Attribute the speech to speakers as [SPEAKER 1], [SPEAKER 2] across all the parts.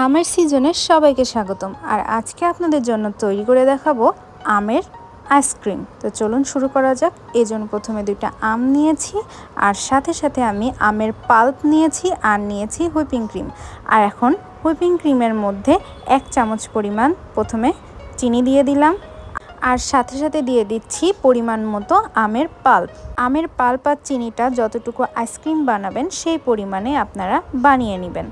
[SPEAKER 1] আমের সিজনে সবাইকে স্বাগতম। আর আজকে আপনাদের জন্য তৈরি করে দেখাবো আমের আইসক্রিম। তো চলুন শুরু করা যাক। এজন্য প্রথমে 2টা আম নিয়েছি, আর সাথে সাথে আমি আমের পাল্প নিয়েছি, আর নিয়েছি হুইপিং ক্রিম। আর এখন হুইপিং ক্রিমের মধ্যে 1 চামচ পরিমাণ প্রথমে চিনি দিয়ে দিলাম, আর সাথে সাথে দিয়ে দিচ্ছি পরিমাণ মতো আমের পাল্প। আমের পাল্প আর চিনিটা যতটুকু আইসক্রিম বানাবেন সেই পরিমাণে আপনারা বানিয়ে নেবেন।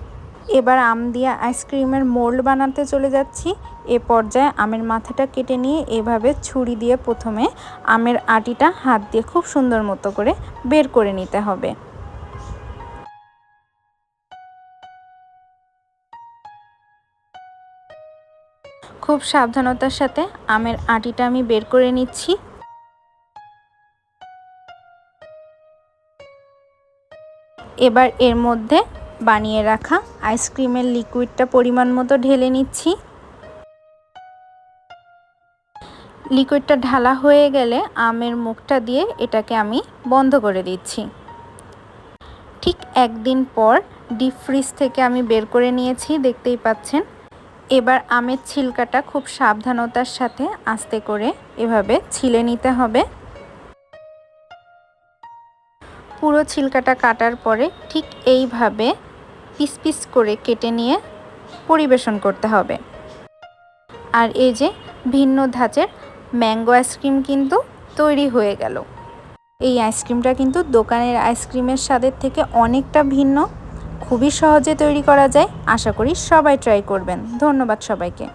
[SPEAKER 1] এবার আম দিয়ে আইসক্রিমের মোল্ড বানাতে চলে যাচ্ছি। এ পর্যায়ে আমের মাথাটা কেটে নিয়ে এভাবে ছুরি দিয়ে প্রথমে আমের আটিটা হাত দিয়ে খুব সুন্দর মতো করে বের করে নিতে হবে। খুব সাবধানতার সাথে আমের আটিটা আমি বের করে নিচ্ছি। এবার এর মধ্যে বানিয়ে রাখা আইসক্রিমের লিকুইডটা পরিমাণ মতো ঢেলে নিচ্ছি। লিকুইডটা ঢালা হয়ে গেলে আমের মুখটা দিয়ে এটাকে আমি বন্ধ করে দিচ্ছি। ঠিক 1 দিন পর ডিপ ফ্রিজ থেকে আমি বের করে নিয়েছি, দেখতেই পাচ্ছেন। এবার আমের ছিলকাটা খুব সাবধানতার সাথে আস্তে করে এভাবে ছিলে নিতে হবে। পুরো ছিলকাটা কাটার পরে ঠিক এইভাবে পিস পিস করে কেটে নিয়ে পরিবেশন করতে হবে। আর এই যে ভিন্ন ধাঁচের ম্যাঙ্গো আইসক্রিম কিন্তু তৈরি হয়ে গেল। এই আইসক্রিমটা কিন্তু দোকানের আইসক্রিমের স্বাদের থেকে অনেকটা ভিন্ন, খুবই সহজে তৈরি করা যায়। আশা করি সবাই ট্রাই করবেন। ধন্যবাদ সবাইকে।